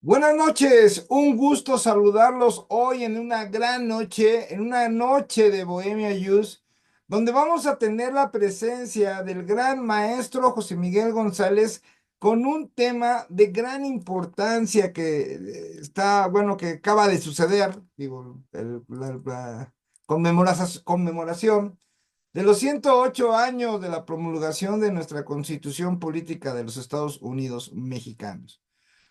Buenas noches, un gusto saludarlos hoy en una gran noche, en una noche de Bohemia Youth, donde vamos a tener la presencia del gran maestro José Miguel González con un tema de gran importancia que que acaba de suceder, digo, la conmemoración de los 108 años de la promulgación de nuestra Constitución Política de los Estados Unidos Mexicanos.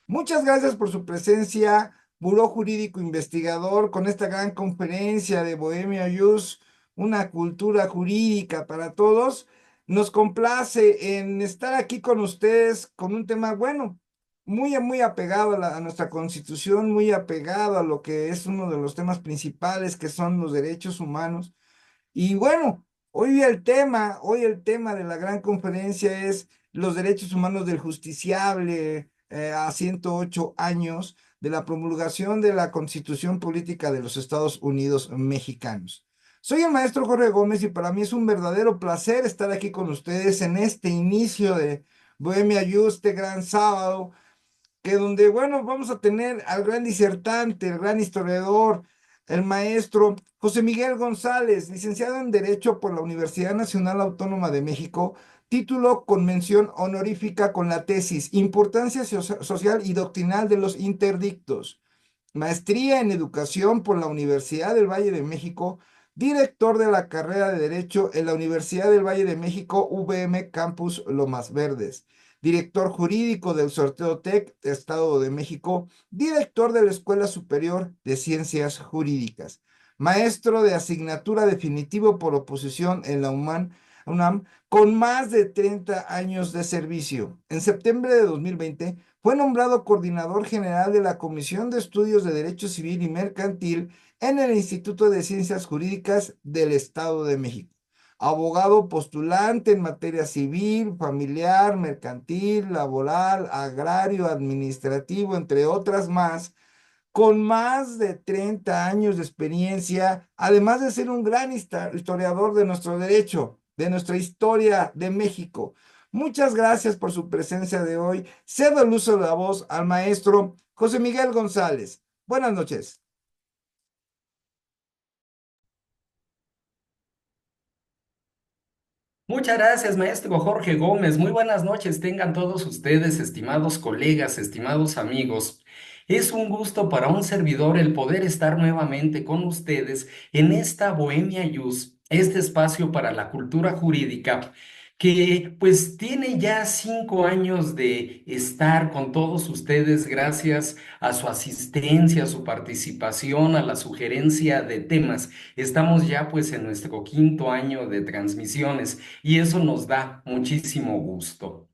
Muchas gracias por su presencia, Buró Jurídico Investigador, con esta gran conferencia de Bohemia Youth, una cultura jurídica para todos. Nos complace en estar aquí con ustedes con un tema, bueno, muy apegado a nuestra Constitución, muy apegado a lo que es uno de los temas principales, que son los derechos humanos. Y bueno, hoy el tema de la gran conferencia es los derechos humanos del justiciable, a 108 años de la promulgación de la Constitución Política de los Estados Unidos Mexicanos. Soy el maestro Jorge Gómez y para mí es un verdadero placer estar aquí con ustedes en este inicio de Bohemia Youth, este gran sábado que donde, bueno, vamos a tener al gran disertante, el gran historiador, el maestro José Miguel González, licenciado en Derecho por la Universidad Nacional Autónoma de México, título con mención honorífica con la tesis Importancia Social y Doctrinal de los Interdictos, maestría en Educación por la Universidad del Valle de México, director de la carrera de Derecho en la Universidad del Valle de México, VM Campus Lomas Verdes, director jurídico del Sorteo TEC Estado de México, director de la Escuela Superior de Ciencias Jurídicas, maestro de asignatura definitivo por oposición en la UNAM, con más de 30 años de servicio. En septiembre de 2020 fue nombrado coordinador general de la Comisión de Estudios de Derecho Civil y Mercantil en el Instituto de Ciencias Jurídicas del Estado de México. Abogado postulante en materia civil, familiar, mercantil, laboral, agrario, administrativo, entre otras más, con más de 30 años de experiencia, además de ser un gran historiador de nuestro derecho, de nuestra historia de México. Muchas gracias por su presencia de hoy. Cedo el uso de la voz al maestro José Miguel González. Buenas noches. Muchas gracias, maestro Jorge Gómez. Muy buenas noches, tengan todos ustedes, estimados colegas, estimados amigos. Es un gusto para un servidor el poder estar nuevamente con ustedes en esta Bohemia Yus, este espacio para la cultura jurídica que pues tiene ya 5 años de estar con todos ustedes gracias a su asistencia, a su participación, a la sugerencia de temas. Estamos ya pues en nuestro quinto año de transmisiones y eso nos da muchísimo gusto.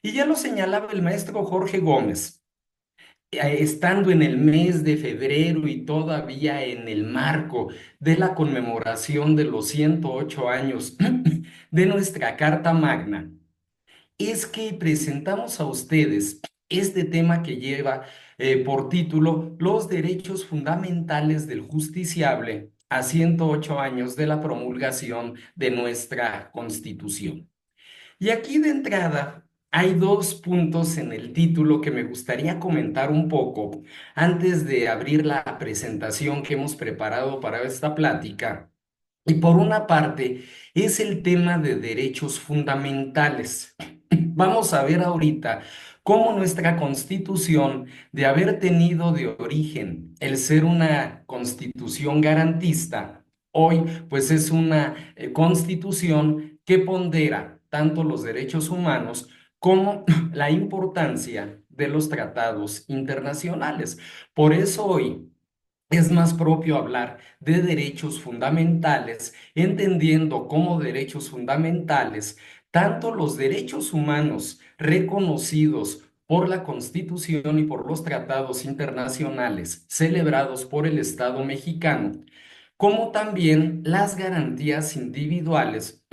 Y ya lo señalaba el maestro Jorge Gómez, estando en el mes de febrero y todavía en el marco de la conmemoración de los 108 años de nuestra Carta Magna, es que presentamos a ustedes este tema que lleva por título Los derechos fundamentales del justiciable a 108 años de la promulgación de nuestra Constitución. Y aquí de entrada hay dos puntos en el título que me gustaría comentar un poco antes de abrir la presentación que hemos preparado para esta plática. Y por una parte es el tema de derechos fundamentales. Vamos a ver ahorita cómo nuestra constitución, de haber tenido de origen el ser una constitución garantista, hoy pues es una constitución que pondera tanto los derechos humanos como la importancia de los tratados internacionales. Por eso hoy es más propio hablar de derechos fundamentales, entendiendo como derechos fundamentales tanto los derechos humanos reconocidos por la Constitución y por los tratados internacionales celebrados por el Estado mexicano, como también las garantías individuales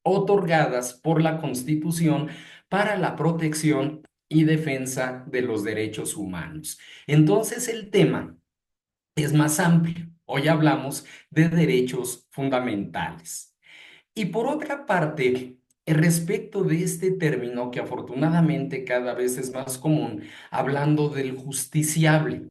otorgadas por la Constitución para la protección y defensa de los derechos humanos. Entonces el tema es más amplio. Hoy hablamos de derechos fundamentales. Y por otra parte, respecto de este término que afortunadamente cada vez es más común, hablando del justiciable.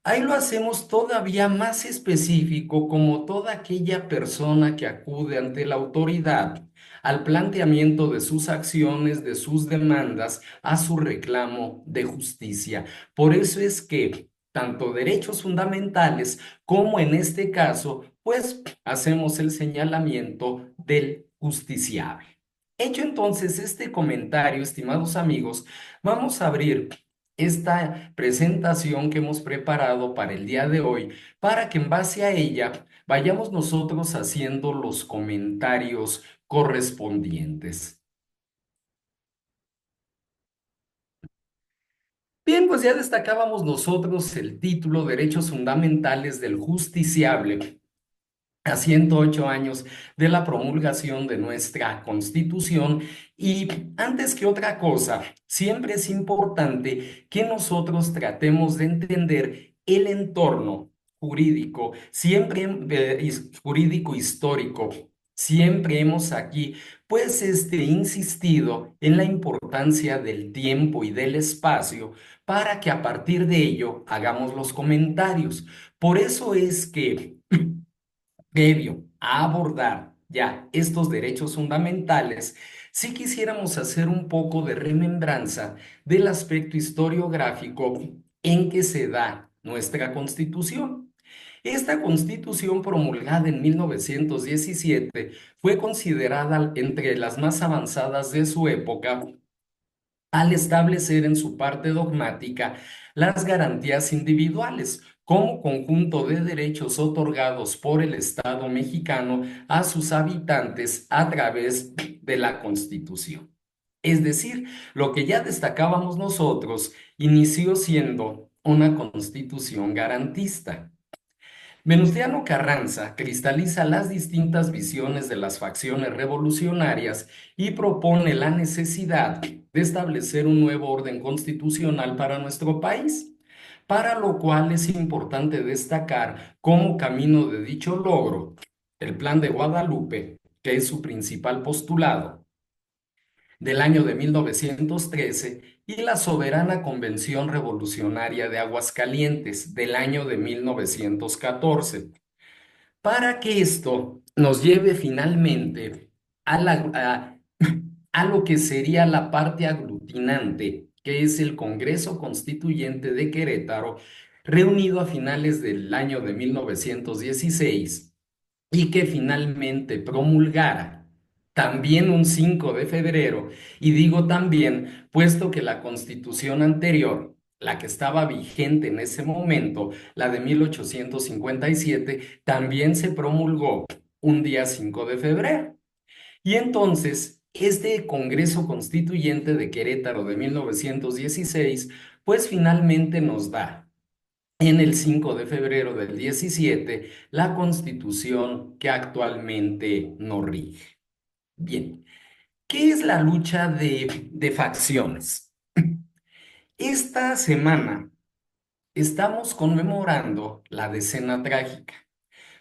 Ahí lo hacemos todavía más específico como toda aquella persona que acude ante la autoridad al planteamiento de sus acciones, de sus demandas, a su reclamo de justicia. Por eso es que tanto derechos fundamentales como en este caso, pues hacemos el señalamiento del justiciable. Hecho entonces este comentario, estimados amigos, vamos a abrir esta presentación que hemos preparado para el día de hoy, para que en base a ella vayamos nosotros haciendo los comentarios correspondientes. Bien, pues ya destacábamos nosotros el título Derechos Fundamentales del Justiciable a 108 años de la promulgación de nuestra Constitución. Y antes que otra cosa, siempre es importante que nosotros tratemos de entender el entorno jurídico, siempre jurídico histórico. Siempre hemos aquí, pues, insistido en la importancia del tiempo y del espacio para que a partir de ello hagamos los comentarios. Por eso es que previo a abordar ya estos derechos fundamentales, si quisiéramos hacer un poco de remembranza del aspecto historiográfico en que se da nuestra Constitución. Esta Constitución promulgada en 1917 fue considerada entre las más avanzadas de su época al establecer en su parte dogmática las garantías individuales como conjunto de derechos otorgados por el Estado mexicano a sus habitantes a través de la Constitución. Es decir, lo que ya destacábamos nosotros inició siendo una constitución garantista. Venustiano Carranza cristaliza las distintas visiones de las facciones revolucionarias y propone la necesidad de establecer un nuevo orden constitucional para nuestro país, para lo cual es importante destacar como camino de dicho logro el Plan de Guadalupe, que es su principal postulado del año de 1913 y la Soberana Convención Revolucionaria de Aguascalientes del año de 1914, para que esto nos lleve finalmente a, a lo que sería la parte aglutinante, que es el Congreso Constituyente de Querétaro, reunido a finales del año de 1916 y que finalmente promulgara también un 5 de febrero, y digo también, puesto que la constitución anterior, la que estaba vigente en ese momento, la de 1857, también se promulgó un día 5 de febrero. Y entonces, este Congreso Constituyente de Querétaro de 1916, pues finalmente nos da en el 5 de febrero del 17 la Constitución que actualmente nos rige. Bien, ¿qué es la lucha de facciones? Esta semana estamos conmemorando la decena trágica.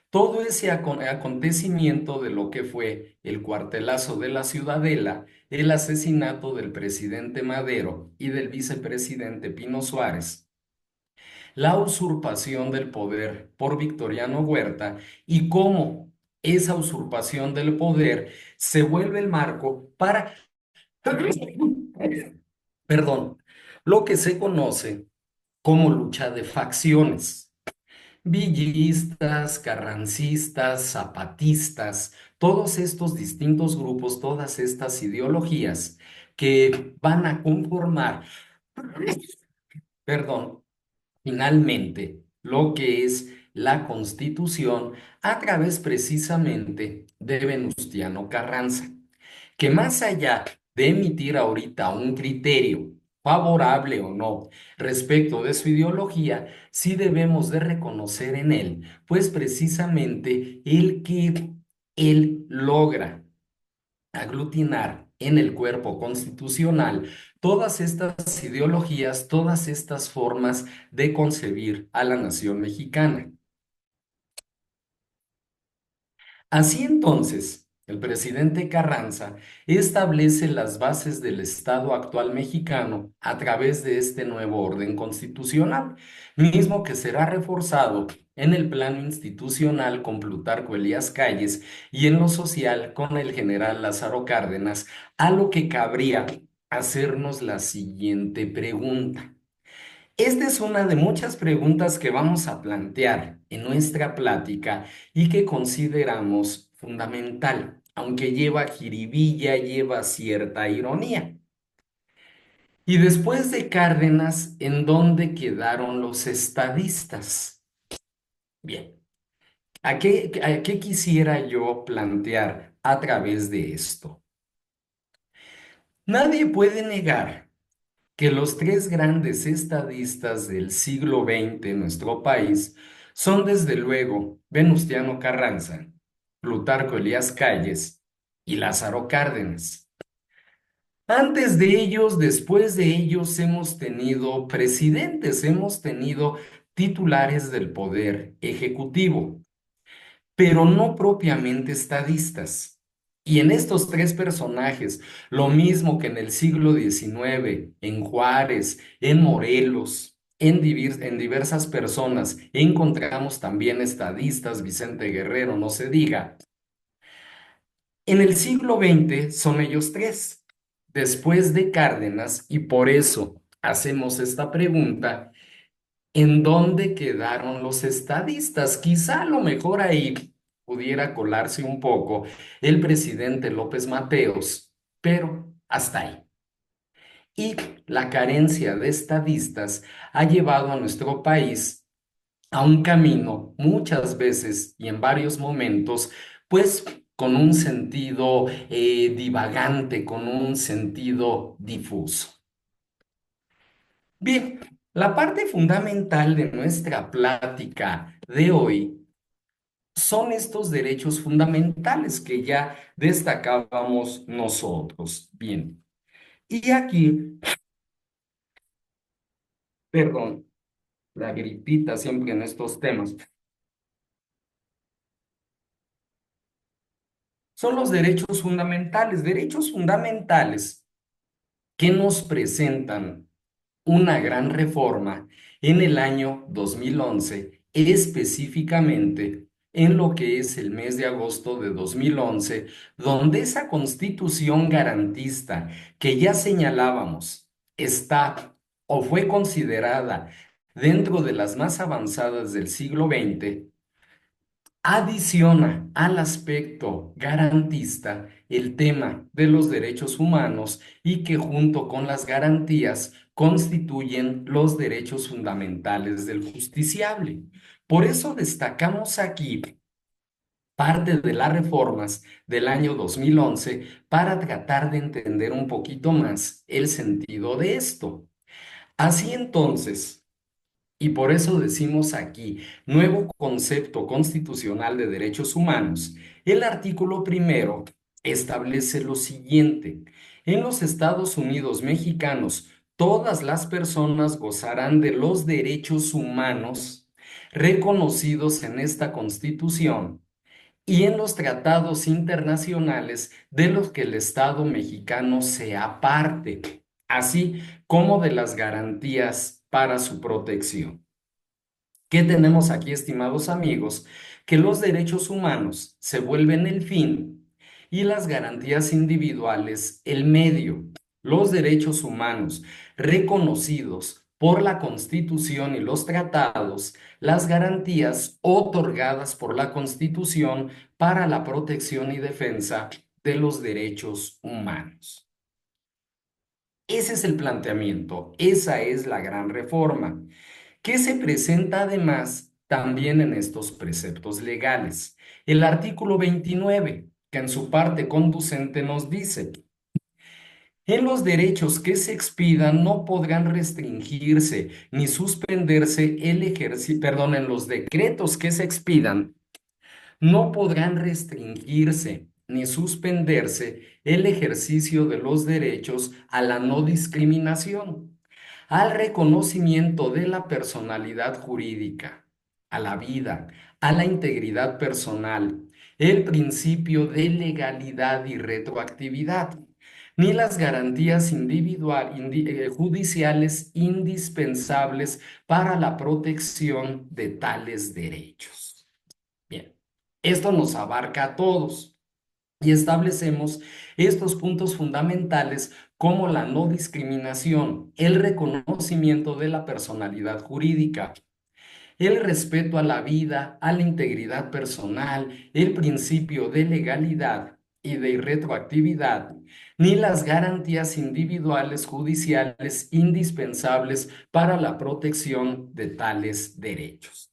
Todo ese acontecimiento de lo que fue el cuartelazo de la Ciudadela, el asesinato del presidente Madero y del vicepresidente Pino Suárez, la usurpación del poder por Victoriano Huerta y cómo esa usurpación del poder se vuelve el marco para, perdón, lo que se conoce como lucha de facciones. Villistas, carrancistas, zapatistas, todos estos distintos grupos, todas estas ideologías que van a conformar, perdón, finalmente lo que es la Constitución a través precisamente de Venustiano Carranza, que más allá de emitir ahorita un criterio favorable o no respecto de su ideología, sí debemos de reconocer en él, pues precisamente el que él logra aglutinar en el cuerpo constitucional todas estas ideologías, todas estas formas de concebir a la nación mexicana. Así entonces, el presidente Carranza establece las bases del Estado actual mexicano a través de este nuevo orden constitucional, mismo que será reforzado en el plano institucional con Plutarco Elías Calles y en lo social con el general Lázaro Cárdenas, a lo que cabría hacernos la siguiente pregunta. Esta es una de muchas preguntas que vamos a plantear en nuestra plática y que consideramos fundamental, aunque lleva jiribilla, lleva cierta ironía. Y después de Cárdenas, ¿en dónde quedaron los estadistas? Bien, ¿a qué quisiera yo plantear a través de esto? Nadie puede negar que los tres grandes estadistas del siglo XX en nuestro país son desde luego Venustiano Carranza, Plutarco Elías Calles y Lázaro Cárdenas. Antes de ellos, después de ellos, hemos tenido presidentes, hemos tenido titulares del poder ejecutivo, pero no propiamente estadistas. Y en estos tres personajes, lo mismo que en el siglo XIX, en Juárez, en Morelos, en diversas personas, encontramos también estadistas, Vicente Guerrero, no se diga. En el siglo XX son ellos tres, después de Cárdenas, y por eso hacemos esta pregunta. ¿En dónde quedaron los estadistas? Quizá a lo mejor ahí pudiera colarse un poco el presidente López Mateos, pero hasta ahí. Y la carencia de estadistas ha llevado a nuestro país a un camino muchas veces y en varios momentos, pues con un sentido divagante, con un sentido difuso. Bien, la parte fundamental de nuestra plática de hoy son estos derechos fundamentales que ya destacábamos nosotros. Bien, y aquí, perdón, la gripita siempre en estos temas, son los derechos fundamentales que nos presentan una gran reforma en el año 2011, específicamente en lo que es el mes de agosto de 2011, donde esa constitución garantista que ya señalábamos está o fue considerada dentro de las más avanzadas del siglo XX, adiciona al aspecto garantista el tema de los derechos humanos y que junto con las garantías constituyen los derechos fundamentales del justiciable. Por eso destacamos aquí parte de las reformas del año 2011 para tratar de entender un poquito más el sentido de esto. Así entonces, y por eso decimos aquí, nuevo concepto constitucional de derechos humanos, el artículo primero establece lo siguiente. En los Estados Unidos mexicanos, todas las personas gozarán de los derechos humanos reconocidos en esta Constitución y en los tratados internacionales de los que el Estado mexicano sea parte, así como de las garantías para su protección. ¿Qué tenemos aquí, estimados amigos? Que los derechos humanos se vuelven el fin y las garantías individuales el medio. Los derechos humanos reconocidos por la Constitución y los tratados, las garantías otorgadas por la Constitución para la protección y defensa de los derechos humanos. Ese es el planteamiento, esa es la gran reforma que se presenta además también en estos preceptos legales. El artículo 29, que en su parte conducente nos dice, en los derechos que se expidan no podrán restringirse ni suspenderse el ejercicio, perdón, en los decretos que se expidan no podrán restringirse ni suspenderse el ejercicio de los derechos a la no discriminación, al reconocimiento de la personalidad jurídica, a la vida, a la integridad personal el principio de legalidad y retroactividad, ni las garantías judiciales indispensables para la protección de tales derechos. Bien, esto nos abarca a todos y establecemos estos puntos fundamentales como la no discriminación, el reconocimiento de la personalidad jurídica, el respeto a la vida, a la integridad personal, el principio de legalidad y de irretroactividad, ni las garantías individuales judiciales indispensables para la protección de tales derechos.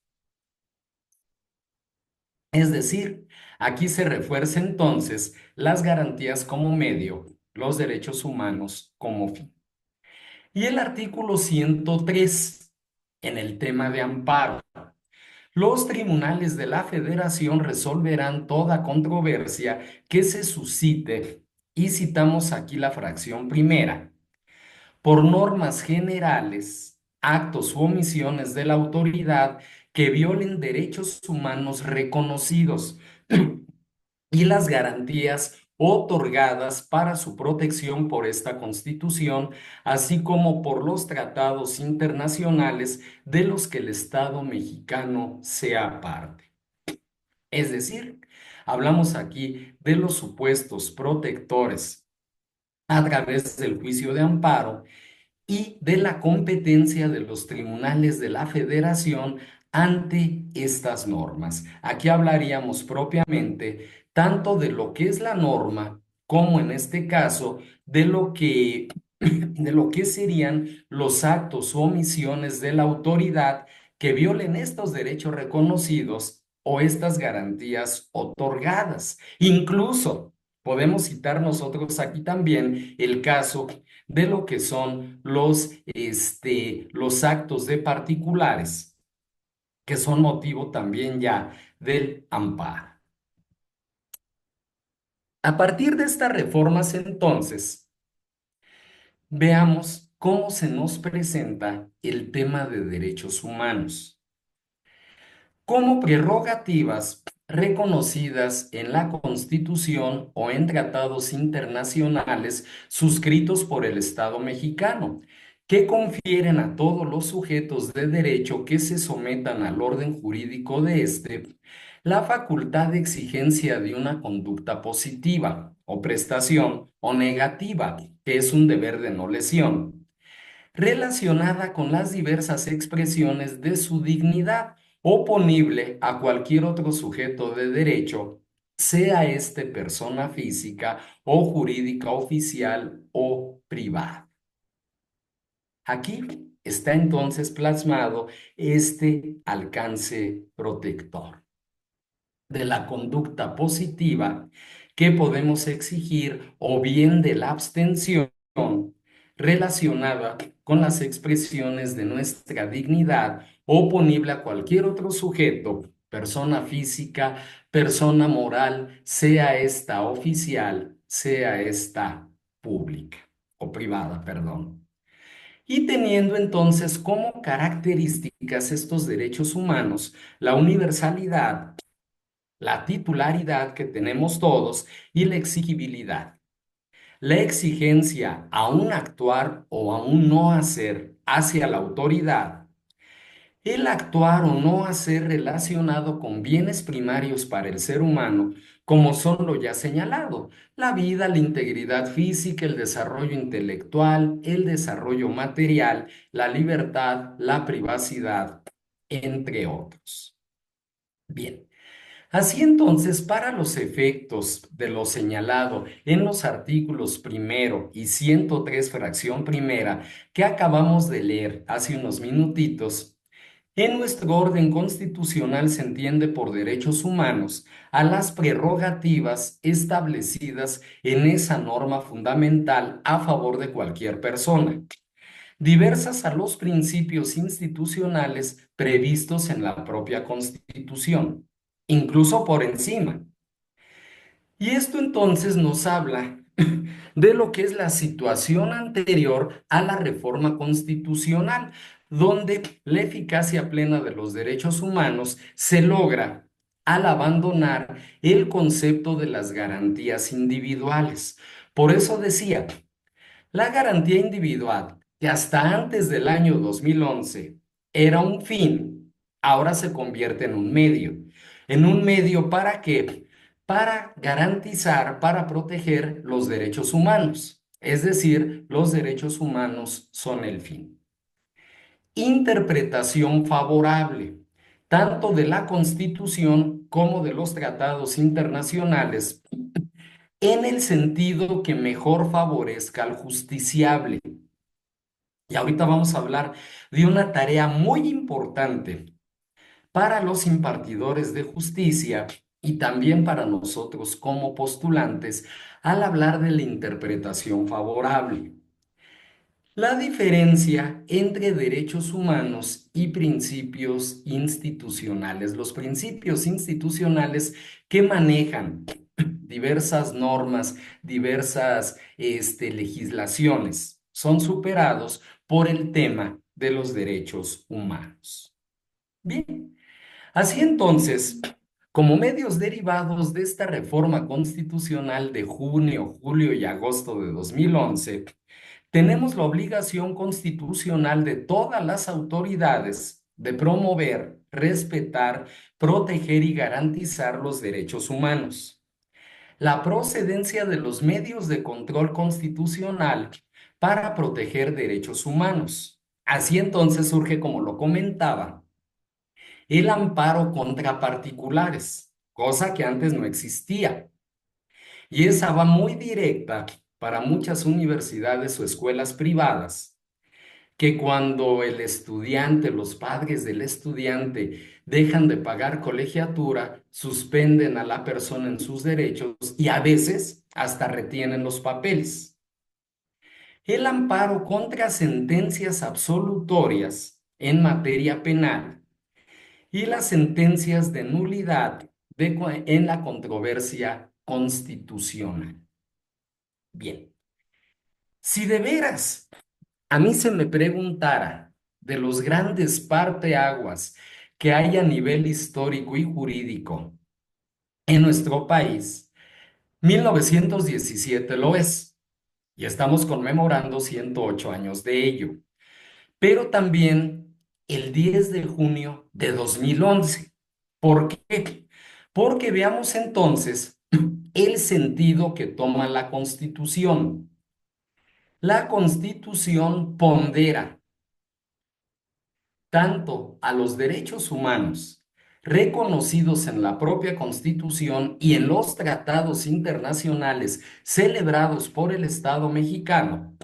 Es decir, aquí se refuerza entonces las garantías como medio, los derechos humanos como fin. Y el artículo 103 en el tema de amparo. Los tribunales de la Federación resolverán toda controversia que se suscite, y citamos aquí la fracción primera, por normas generales, actos u omisiones de la autoridad que violen derechos humanos reconocidos y las garantías otorgadas para su protección por esta Constitución, así como por los tratados internacionales de los que el Estado mexicano sea parte. Es decir, hablamos aquí de los supuestos protectores a través del juicio de amparo y de la competencia de los tribunales de la Federación ante estas normas. Aquí hablaríamos propiamente tanto de lo que es la norma como en este caso de lo que serían los actos o omisiones de la autoridad que violen estos derechos reconocidos o estas garantías otorgadas. Incluso podemos citar nosotros aquí también el caso de lo que son los actos de particulares, que son motivo también ya del amparo. A partir de estas reformas, entonces, veamos cómo se nos presenta el tema de derechos humanos como prerrogativas reconocidas en la Constitución o en tratados internacionales suscritos por el Estado mexicano, que confieren a todos los sujetos de derecho que se sometan al orden jurídico de éste la facultad de exigencia de una conducta positiva o prestación o negativa, que es un deber de no lesión relacionada con las diversas expresiones de su dignidad, oponible a cualquier otro sujeto de derecho, sea éste persona física o jurídica oficial o privada. Aquí está entonces plasmado este alcance protector de la conducta positiva que podemos exigir o bien de la abstención relacionada con las expresiones de nuestra dignidad oponible a cualquier otro sujeto, persona física, persona moral, sea esta oficial, sea esta pública o privada, perdón. Y teniendo entonces como características estos derechos humanos, la universalidad, la titularidad que tenemos todos y la exigibilidad. La exigencia a un actuar o a un no hacer hacia la autoridad, el actuar o no hacer relacionado con bienes primarios para el ser humano, como son lo ya señalado, la vida, la integridad física, el desarrollo intelectual, el desarrollo material, la libertad, la privacidad, entre otros. Bien. Así entonces, para los efectos de lo señalado en los artículos primero y 103 fracción primera que acabamos de leer hace unos minutitos, en nuestro orden constitucional se entiende por derechos humanos a las prerrogativas establecidas en esa norma fundamental a favor de cualquier persona, diversas a los principios institucionales previstos en la propia Constitución, incluso por encima. Y esto entonces nos habla de lo que es la situación anterior a la reforma constitucional, donde la eficacia plena de los derechos humanos se logra al abandonar el concepto de las garantías individuales. Por eso decía, la garantía individual, que hasta antes del año 2011 era un fin, ahora se convierte en un medio. ¿En un medio para qué? Para garantizar, para proteger los derechos humanos. Es decir, los derechos humanos son el fin. Interpretación favorable, tanto de la Constitución como de los tratados internacionales, en el sentido que mejor favorezca al justiciable. Y ahorita vamos a hablar de una tarea muy importante para los impartidores de justicia y también para nosotros como postulantes al hablar de la interpretación favorable. La diferencia entre derechos humanos y principios institucionales. Los principios institucionales que manejan diversas normas, diversas legislaciones, son superados por el tema de los derechos humanos. Bien, así entonces, como medios derivados de esta reforma constitucional de junio, julio y agosto de 2011, tenemos la obligación constitucional de todas las autoridades de promover, respetar, proteger y garantizar los derechos humanos. La procedencia de los medios de control constitucional para proteger derechos humanos. Así entonces surge, como lo comentaba, el amparo contra particulares, cosa que antes no existía. Y esa va muy directa para muchas universidades o escuelas privadas, que cuando el estudiante, los padres del estudiante dejan de pagar colegiatura, suspenden a la persona en sus derechos y a veces hasta retienen los papeles. El amparo contra sentencias absolutorias en materia penal y las sentencias de nulidad en la controversia constitucional. Bien, si de veras a mí se me preguntara de los grandes parteaguas que hay a nivel histórico y jurídico en nuestro país, 1917 lo es, y estamos conmemorando 108 años de ello, pero también el 10 de junio de 2011. ¿Por qué? Porque veamos entonces el sentido que toma la Constitución. La Constitución pondera tanto a los derechos humanos reconocidos en la propia Constitución y en los tratados internacionales celebrados por el Estado mexicano,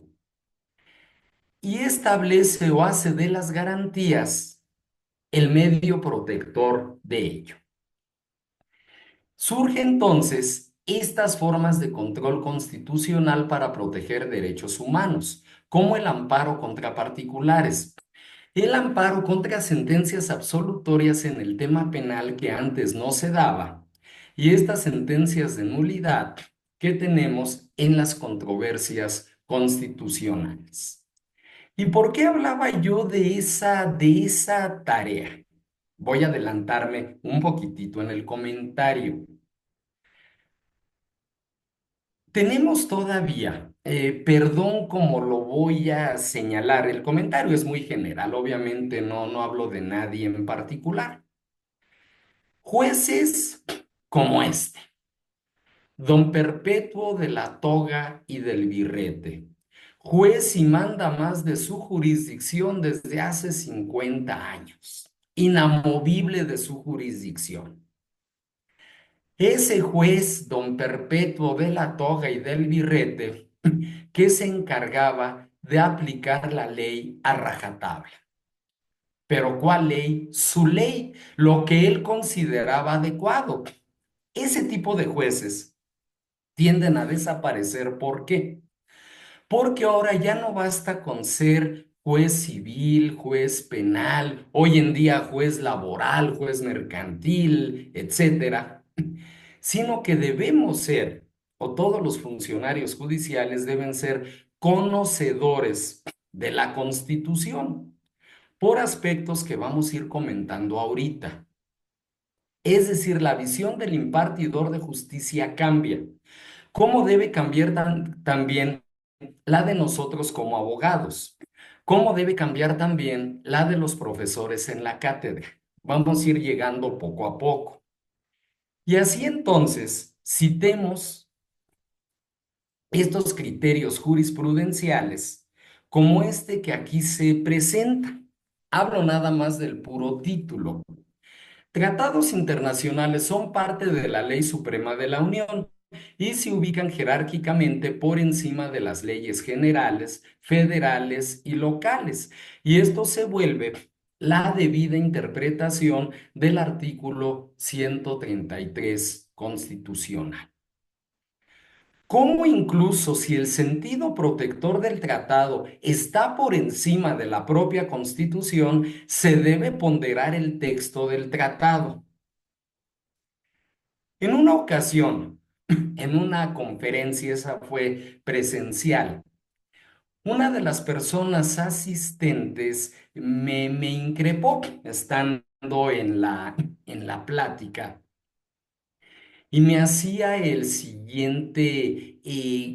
y establece o hace de las garantías el medio protector de ello. Surge entonces estas formas de control constitucional para proteger derechos humanos, como el amparo contra particulares. El amparo contra sentencias absolutorias en el tema penal que antes no se daba, y estas sentencias de nulidad que tenemos en las controversias constitucionales. ¿Y por qué hablaba yo de esa tarea? Voy a adelantarme un poquitito en el comentario. Tenemos todavía, perdón como lo voy a señalar, el comentario es muy general, obviamente no hablo de nadie en particular. Jueces como este, don Perpetuo de la Toga y del Birrete, juez y manda más de su jurisdicción desde hace 50 años, inamovible de su jurisdicción. Ese juez, don Perpetuo de la Toga y del Birrete, que se encargaba de aplicar la ley a rajatabla. ¿Pero cuál ley? Su ley, lo que él consideraba adecuado. Ese tipo de jueces tienden a desaparecer. ¿Por qué? Porque ahora ya no basta con ser juez civil, juez penal, hoy en día juez laboral, juez mercantil, etcétera, sino que debemos ser, o todos los funcionarios judiciales deben ser conocedores de la Constitución por aspectos que vamos a ir comentando ahorita. Es decir, la visión del impartidor de justicia cambia. ¿Cómo debe cambiar también la de nosotros como abogados? ¿Cómo debe cambiar también la de los profesores en la cátedra? Vamos a ir llegando poco a poco. Y así entonces, citemos estos criterios jurisprudenciales como este que aquí se presenta. Hablo nada más del puro título. Tratados internacionales son parte de la ley suprema de la Unión y se ubican jerárquicamente por encima de las leyes generales, federales y locales. Y esto se vuelve la debida interpretación del artículo 133 constitucional. ¿Cómo incluso si el sentido protector del tratado está por encima de la propia Constitución, se debe ponderar el texto del tratado? En una ocasión, en una conferencia, esa fue presencial, una de las personas asistentes me increpó estando en la plática y me hacía el siguiente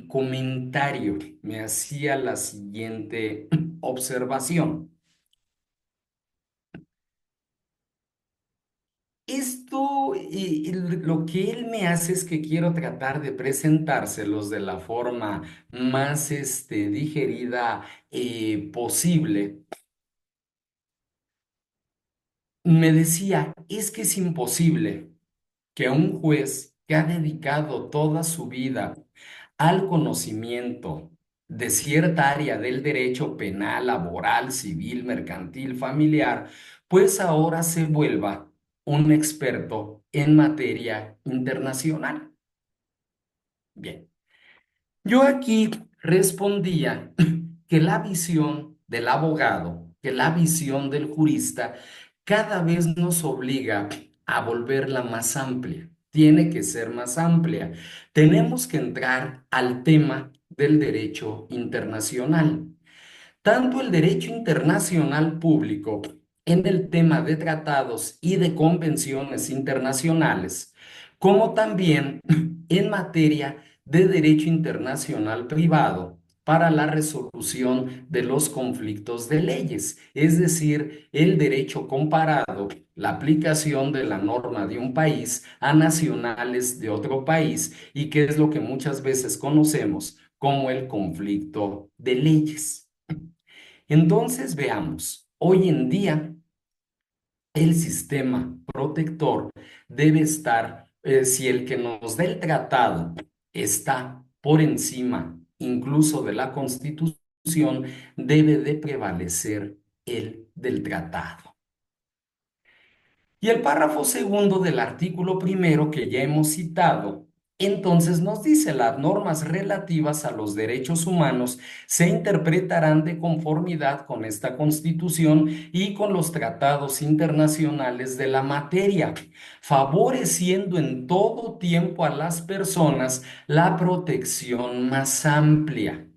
comentario, me hacía la siguiente observación. Esto, lo que él me hace es que quiero tratar de presentárselos de la forma más digerida posible. Me decía, es que es imposible que un juez que ha dedicado toda su vida al conocimiento de cierta área del derecho penal, laboral, civil, mercantil, familiar, pues ahora se vuelva un experto en materia internacional. Bien, yo aquí respondía que la visión del abogado, que la visión del jurista, cada vez nos obliga a volverla más amplia. Tiene que ser más amplia. Tenemos que entrar al tema del derecho internacional. Tanto el derecho internacional público en el tema de tratados y de convenciones internacionales, como también en materia de derecho internacional privado para la resolución de los conflictos de leyes, es decir, el derecho comparado, la aplicación de la norma de un país a nacionales de otro país y que es lo que muchas veces conocemos como el conflicto de leyes. Entonces veamos, hoy en día el sistema protector debe estar, si el que nos da el tratado está por encima incluso de la Constitución, debe de prevalecer el del tratado. Y el párrafo segundo del artículo primero que ya hemos citado, entonces nos dice las normas relativas a los derechos humanos se interpretarán de conformidad con esta Constitución y con los tratados internacionales de la materia, favoreciendo en todo tiempo a las personas la protección más amplia.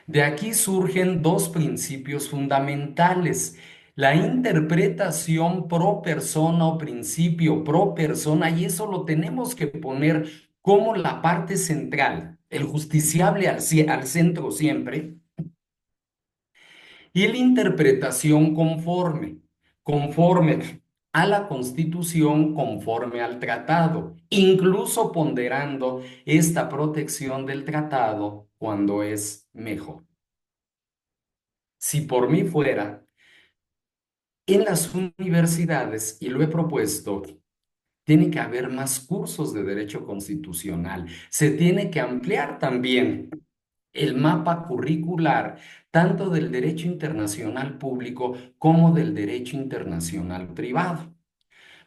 De aquí surgen dos principios fundamentales. La interpretación pro persona o principio pro persona, y eso lo tenemos que poner como la parte central, el justiciable al centro siempre, y la interpretación conforme, conforme a la Constitución, conforme al tratado, incluso ponderando esta protección del tratado cuando es mejor. Si por mí fuera, en las universidades, y lo he propuesto, tiene que haber más cursos de derecho constitucional. Se tiene que ampliar también el mapa curricular, tanto del derecho internacional público como del derecho internacional privado.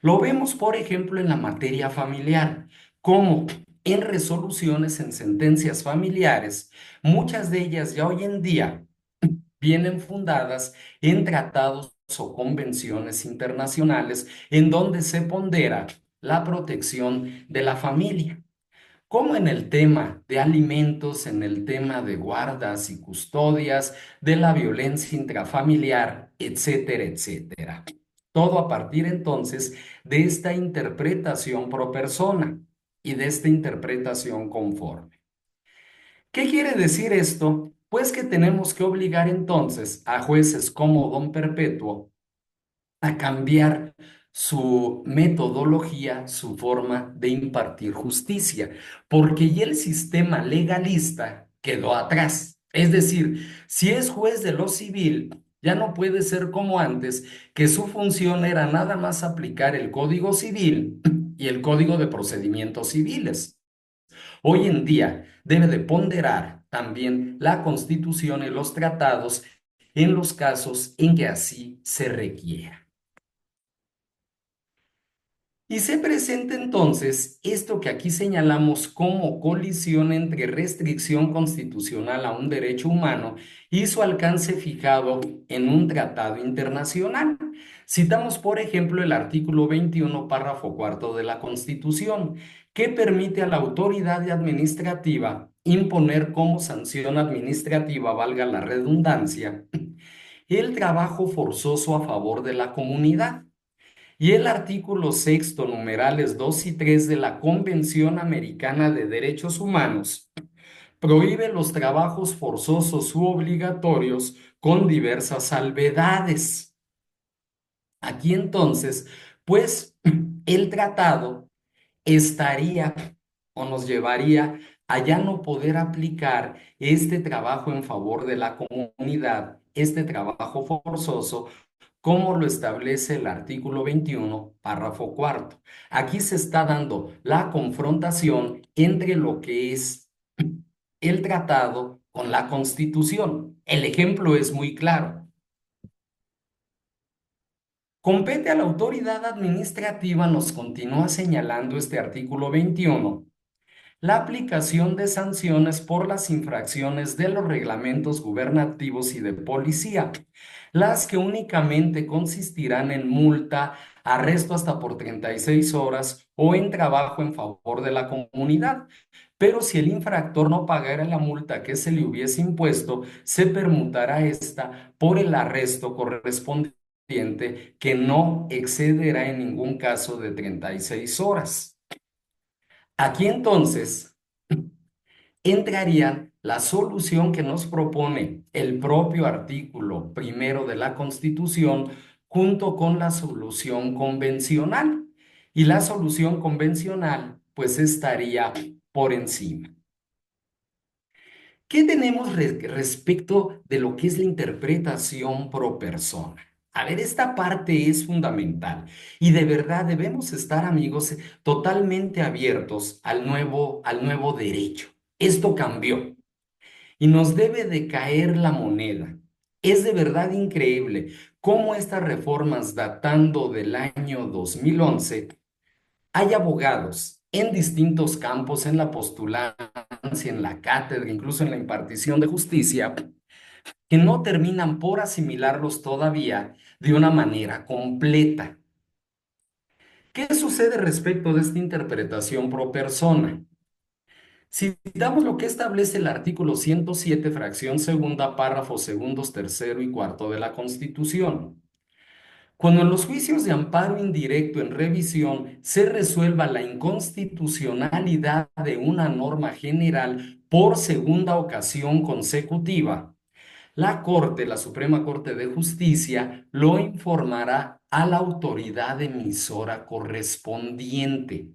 Lo vemos, por ejemplo, en la materia familiar, como en resoluciones en sentencias familiares, muchas de ellas ya hoy en día vienen fundadas en tratados o convenciones internacionales en donde se pondera la protección de la familia, como en el tema de alimentos, en el tema de guardas y custodias, de la violencia intrafamiliar, etcétera, etcétera. Todo a partir entonces de esta interpretación pro persona y de esta interpretación conforme. ¿Qué quiere decir esto? Pues que tenemos que obligar entonces a jueces como don Perpetuo a cambiar su metodología, su forma de impartir justicia, porque ya el sistema legalista quedó atrás. Es decir, si es juez de lo civil, ya no puede ser como antes, que su función era nada más aplicar el Código Civil y el Código de Procedimientos Civiles. Hoy en día debe de ponderar también la Constitución y los tratados en los casos en que así se requiera. Y se presenta entonces esto que aquí señalamos como colisión entre restricción constitucional a un derecho humano y su alcance fijado en un tratado internacional. Citamos, por ejemplo, el artículo 21, párrafo cuarto de la Constitución, que permite a la autoridad administrativa imponer como sanción administrativa, valga la redundancia, el trabajo forzoso a favor de la comunidad. Y el artículo sexto, numerales 2 y 3 de la Convención Americana de Derechos Humanos prohíbe los trabajos forzosos u obligatorios con diversas salvedades. Aquí entonces, pues el tratado estaría o nos llevaría a ya no poder aplicar este trabajo en favor de la comunidad, este trabajo forzoso, como lo establece el artículo 21, párrafo cuarto. Aquí se está dando la confrontación entre lo que es el tratado con la Constitución. El ejemplo es muy claro. Compete a la autoridad administrativa, nos continúa señalando este artículo 21, la aplicación de sanciones por las infracciones de los reglamentos gubernativos y de policía, las que únicamente consistirán en multa, arresto hasta por 36 horas o en trabajo en favor de la comunidad. Pero si el infractor no pagara la multa que se le hubiese impuesto, se permutará esta por el arresto correspondiente que no excederá en ningún caso de 36 horas. Aquí entonces entraría la solución que nos propone el propio artículo primero de la Constitución junto con la solución convencional. Y la solución convencional pues estaría por encima. ¿Qué tenemos respecto de lo que es la interpretación pro persona? A ver, esta parte es fundamental y de verdad debemos estar, amigos, totalmente abiertos al nuevo derecho. Esto cambió y nos debe de caer la moneda. Es de verdad increíble cómo estas reformas datando del año 2011 hay abogados en distintos campos, en la postulancia, en la cátedra, incluso en la impartición de justicia, que no terminan por asimilarlos todavía de una manera completa. ¿Qué sucede respecto de esta interpretación pro persona? Citamos lo que establece el artículo 107, fracción segunda, párrafos segundos, tercero y cuarto de la Constitución. Cuando en los juicios de amparo indirecto en revisión se resuelva la inconstitucionalidad de una norma general por segunda ocasión consecutiva, la Corte, la Suprema Corte de Justicia, lo informará a la autoridad emisora correspondiente.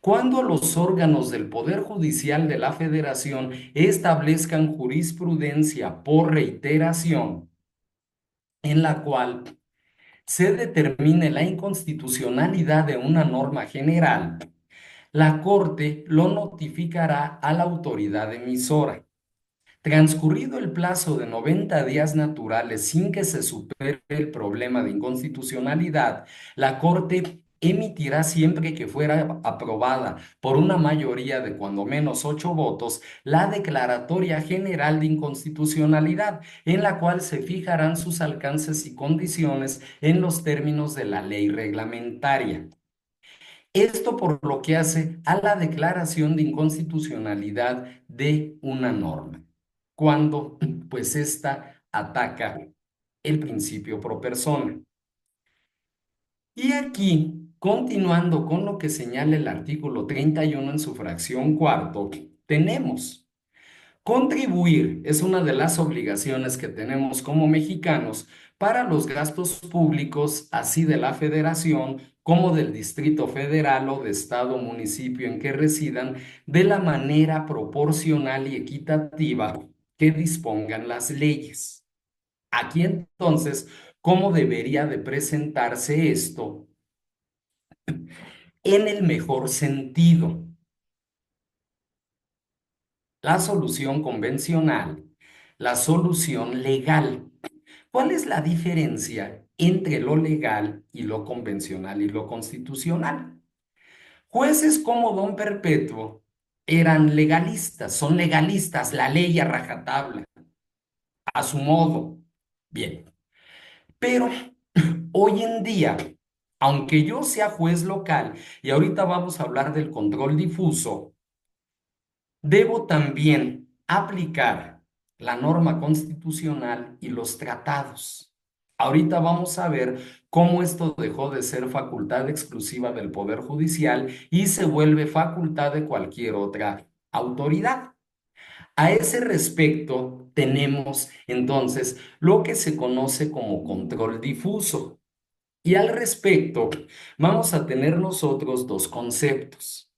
Cuando los órganos del Poder Judicial de la Federación establezcan jurisprudencia por reiteración, en la cual se determine la inconstitucionalidad de una norma general, la Corte lo notificará a la autoridad emisora. Transcurrido el plazo de 90 días naturales sin que se supere el problema de inconstitucionalidad, la Corte emitirá, siempre que fuera aprobada por una mayoría de cuando menos 8 votos, la declaratoria general de inconstitucionalidad, en la cual se fijarán sus alcances y condiciones en los términos de la ley reglamentaria. Esto por lo que hace a la declaración de inconstitucionalidad de una norma, cuando pues ésta ataca el principio pro persona. Y aquí, continuando con lo que señala el artículo 31 en su fracción cuarto, tenemos contribuir es una de las obligaciones que tenemos como mexicanos para los gastos públicos, así de la Federación como del Distrito Federal o de estado o municipio en que residan, de la manera proporcional y equitativa que dispongan las leyes. Aquí entonces, ¿cómo debería de presentarse esto? En el mejor sentido, la solución convencional, la solución legal. ¿Cuál es la diferencia entre lo legal y lo convencional y lo constitucional? Jueces como Don Perpetuo eran legalistas, son legalistas, la ley a rajatabla, a su modo. Bien, pero hoy en día, aunque yo sea juez local, y ahorita vamos a hablar del control difuso, debo también aplicar la norma constitucional y los tratados. Ahorita vamos a ver cómo esto dejó de ser facultad exclusiva del Poder Judicial y se vuelve facultad de cualquier otra autoridad. A ese respecto, tenemos entonces lo que se conoce como control difuso. Y al respecto, vamos a tener nosotros dos conceptos.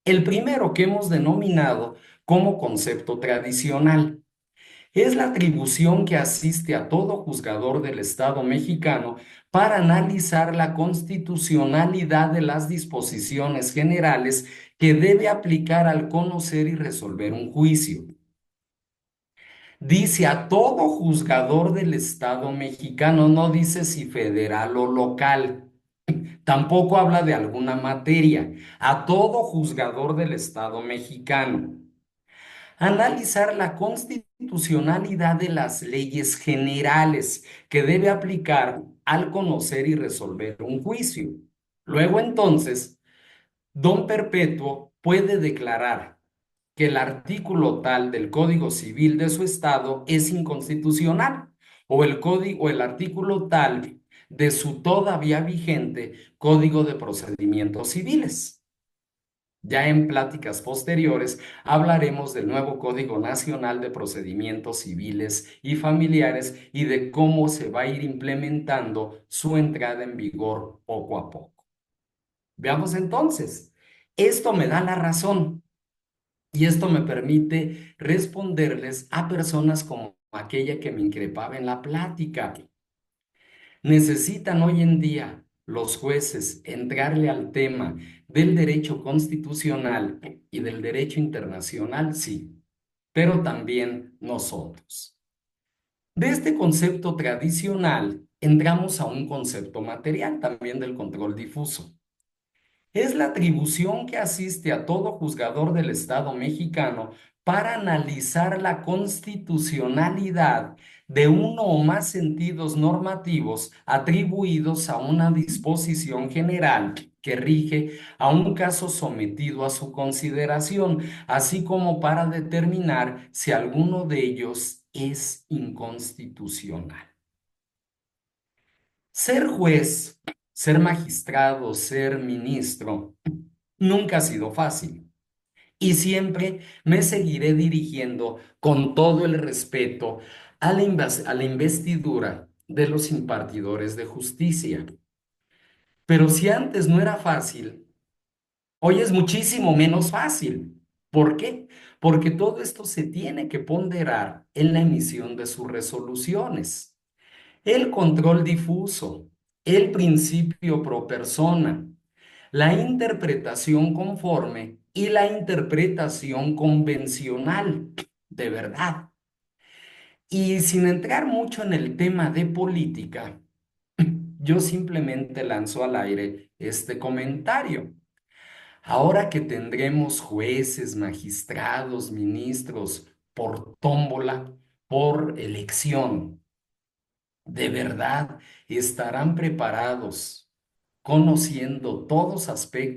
El primero que hemos denominado como concepto tradicional es la atribución que asiste a todo juzgador del Estado mexicano para analizar la constitucionalidad de las disposiciones generales que debe aplicar al conocer y resolver un juicio. Dice a todo juzgador del Estado mexicano, no dice si federal o local. Tampoco habla de alguna materia. A todo juzgador del Estado mexicano. Analizar la constitucionalidad de las leyes generales que debe aplicar al conocer y resolver un juicio. Luego entonces, don Perpetuo puede declarar que el artículo tal del Código Civil de su estado es inconstitucional o el código o el artículo tal de su todavía vigente Código de Procedimientos Civiles. Ya en pláticas posteriores hablaremos del nuevo Código Nacional de Procedimientos Civiles y Familiares y de cómo se va a ir implementando su entrada en vigor poco a poco. Veamos entonces, esto me da la razón. Y esto me permite responderles a personas como aquella que me increpaba en la plática. Necesitan hoy en día los jueces entrarle al tema del derecho constitucional y del derecho internacional, sí, pero también nosotros. De este concepto tradicional entramos a un concepto material también del control difuso. Es la atribución que asiste a todo juzgador del Estado mexicano para analizar la constitucionalidad de uno o más sentidos normativos atribuidos a una disposición general que rige a un caso sometido a su consideración, así como para determinar si alguno de ellos es inconstitucional. Ser juez, ser magistrado, ser ministro, nunca ha sido fácil y siempre me seguiré dirigiendo con todo el respeto a a la investidura de los impartidores de justicia. Pero si antes no era fácil, hoy es muchísimo menos fácil. ¿Por qué? Porque todo esto se tiene que ponderar en la emisión de sus resoluciones. El control difuso, el principio pro persona, la interpretación conforme y la interpretación convencional, de verdad. Y sin entrar mucho en el tema de política, yo simplemente lanzo al aire este comentario. Ahora que tendremos jueces, magistrados, ministros por tómbola, por elección, ¿de verdad estarán preparados, conociendo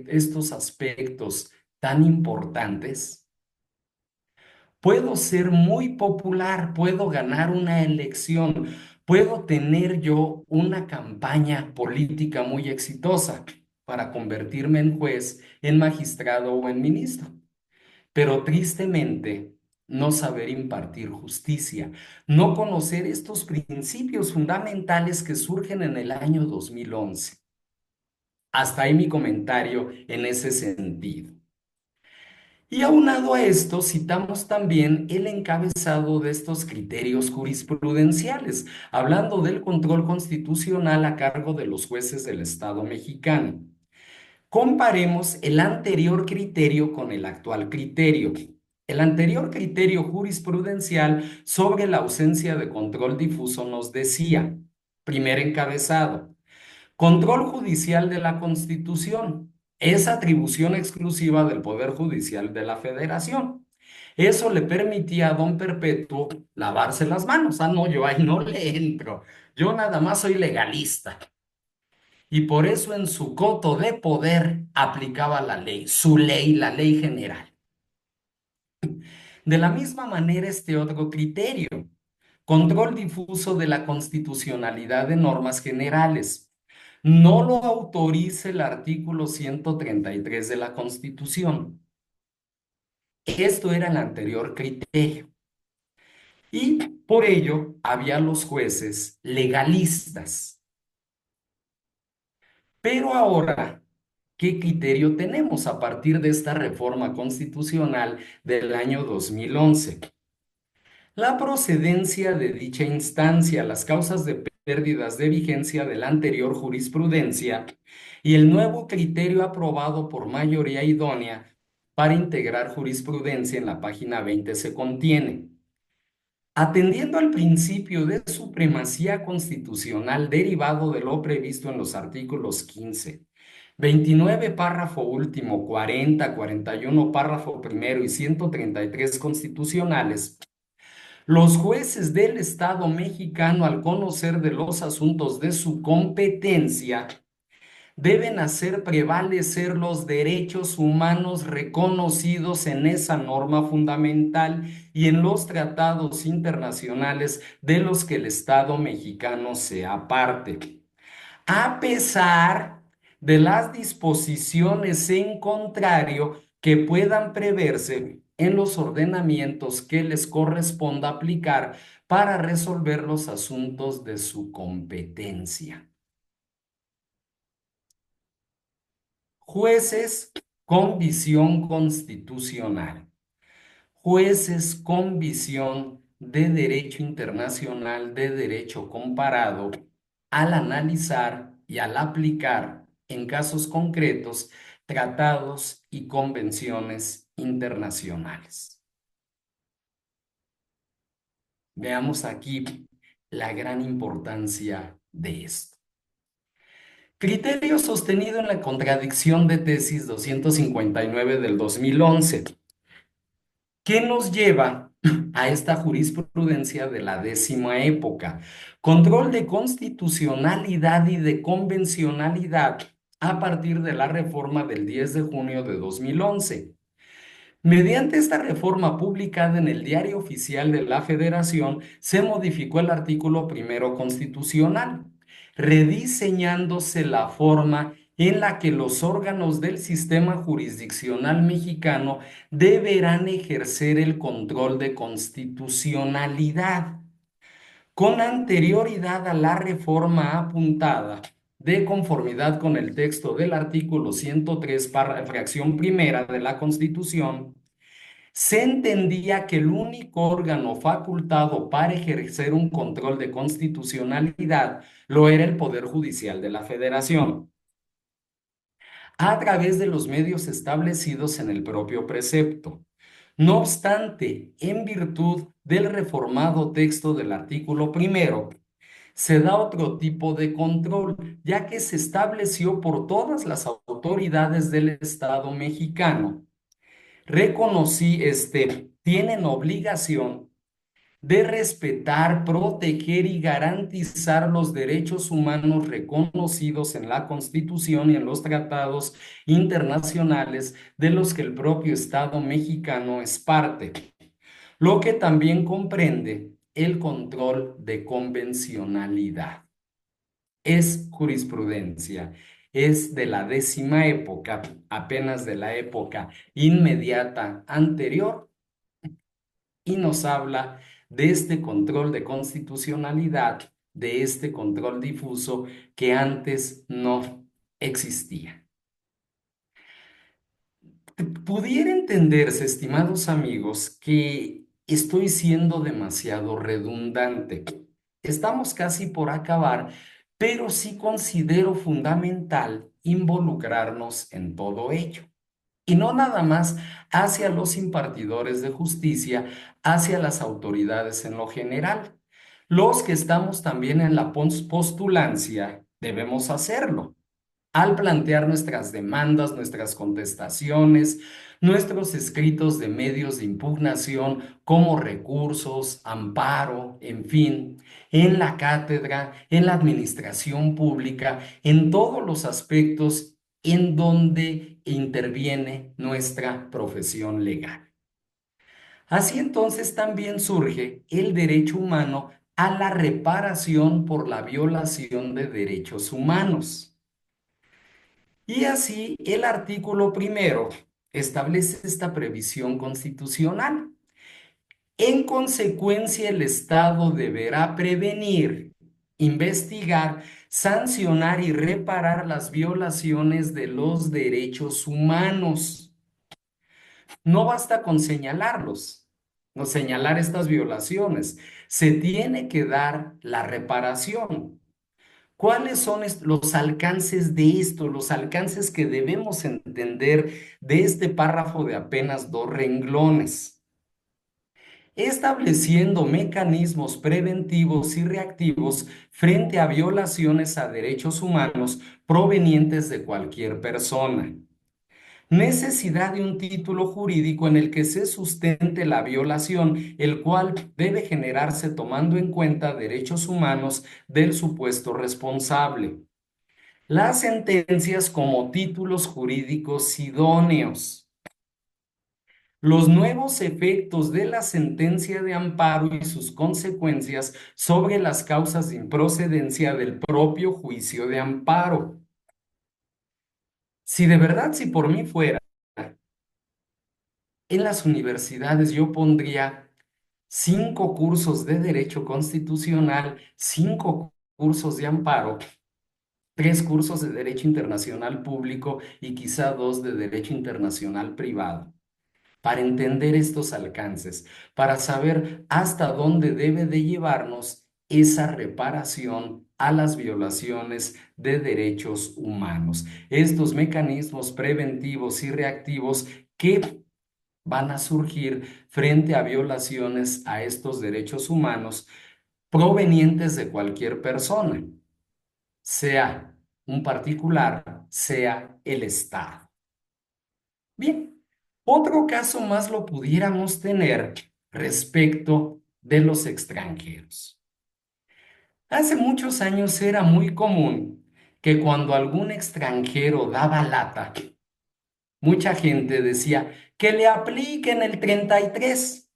estos aspectos tan importantes? Puedo ser muy popular, puedo ganar una elección, puedo tener yo una campaña política muy exitosa para convertirme en juez, en magistrado o en ministro. Pero tristemente, no saber impartir justicia, no conocer estos principios fundamentales que surgen en el año 2011. Hasta ahí mi comentario en ese sentido. Y aunado a esto, citamos también el encabezado de estos criterios jurisprudenciales, hablando del control constitucional a cargo de los jueces del Estado mexicano. Comparemos el anterior criterio con el actual criterio. El anterior criterio jurisprudencial sobre la ausencia de control difuso nos decía, primer encabezado, control judicial de la Constitución es atribución exclusiva del Poder Judicial de la Federación. Eso le permitía a don Perpetuo lavarse las manos. Ah, no, yo ahí no le entro. Yo nada más soy legalista. Y por eso en su coto de poder aplicaba la ley, su ley, la ley general. De la misma manera, este otro criterio, control difuso de la constitucionalidad de normas generales. No lo autoriza el artículo 133 de la Constitución. Esto era el anterior criterio. Y por ello había los jueces legalistas. Pero ahora, ¿qué criterio tenemos a partir de esta reforma constitucional del año 2011? La procedencia de dicha instancia, las causas de pérdidas de vigencia de la anterior jurisprudencia y el nuevo criterio aprobado por mayoría idónea para integrar jurisprudencia en la página 20 se contiene. Atendiendo al principio de supremacía constitucional derivado de lo previsto en los artículos 15, 29, párrafo último, 40, 41, párrafo primero y 133 constitucionales, los jueces del Estado mexicano, al conocer de los asuntos de su competencia, deben hacer prevalecer los derechos humanos reconocidos en esa norma fundamental y en los tratados internacionales de los que el Estado mexicano sea parte, a pesar de las disposiciones en contrario que puedan preverse en los ordenamientos que les corresponda aplicar para resolver los asuntos de su competencia. Jueces con visión constitucional, jueces con visión de derecho internacional, de derecho comparado, al analizar y al aplicar en casos concretos tratados y convenciones internacionales. Veamos aquí la gran importancia de esto. Criterio sostenido en la contradicción de tesis 259 del 2011. ¿Qué nos lleva a esta jurisprudencia de la décima época? Control de constitucionalidad y de convencionalidad a partir de la reforma del 10 de junio de 2011. Mediante esta reforma publicada en el Diario Oficial de la Federación, se modificó el artículo primero constitucional, rediseñándose la forma en la que los órganos del sistema jurisdiccional mexicano deberán ejercer el control de constitucionalidad. Con anterioridad a la reforma apuntada, de conformidad con el texto del artículo 103, fracción primera de la Constitución, se entendía que el único órgano facultado para ejercer un control de constitucionalidad lo era el Poder Judicial de la Federación, a través de los medios establecidos en el propio precepto. No obstante, en virtud del reformado texto del artículo primero, se da otro tipo de control, ya que se estableció por todas las autoridades del Estado mexicano. Tienen obligación de respetar, proteger y garantizar los derechos humanos reconocidos en la Constitución y en los tratados internacionales de los que el propio Estado mexicano es parte. lo que también comprende el control de convencionalidad. Es jurisprudencia, es de la décima época, apenas de la época inmediata anterior, y nos habla de este control de constitucionalidad, de este control difuso que antes no existía. Pudiera entenderse, estimados amigos, que estoy siendo demasiado redundante. Estamos casi por acabar, pero sí considero fundamental involucrarnos en todo ello. Y no nada más hacia los impartidores de justicia, hacia las autoridades en lo general. Los que estamos también en la postulancia debemos hacerlo al plantear nuestras demandas, nuestras contestaciones, nuestros escritos de medios de impugnación como recursos, amparo, en fin, en la cátedra, en la administración pública, en todos los aspectos en donde interviene nuestra profesión legal. Así entonces también surge el derecho humano a la reparación por la violación de derechos humanos. Y así el artículo primero establece esta previsión constitucional. En consecuencia, el Estado deberá prevenir, investigar, sancionar y reparar las violaciones de los derechos humanos. No basta con señalarlos, no señalar estas violaciones. Se tiene que dar la reparación. ¿Cuáles son los alcances de esto, los alcances que debemos entender de este párrafo de apenas 2 renglones? Estableciendo mecanismos preventivos y reactivos frente a violaciones a derechos humanos provenientes de cualquier persona. Necesidad de un título jurídico en el que se sustente la violación, el cual debe generarse tomando en cuenta derechos humanos del supuesto responsable. Las sentencias como títulos jurídicos idóneos. Los nuevos efectos de la sentencia de amparo y sus consecuencias sobre las causas de improcedencia del propio juicio de amparo. Si de verdad, si por mí fuera, en las universidades yo pondría 5 cursos de derecho constitucional, 5 cursos de amparo, 3 cursos de derecho internacional público y quizá 2 de derecho internacional privado, para entender estos alcances, para saber hasta dónde debe de llevarnos esa reparación a las violaciones de derechos humanos. Estos mecanismos preventivos y reactivos que van a surgir frente a violaciones a estos derechos humanos provenientes de cualquier persona, sea un particular, sea el Estado. Bien, otro caso más lo pudiéramos tener respecto de los extranjeros. Hace muchos años era muy común que cuando algún extranjero daba lata, mucha gente decía que le apliquen el 33,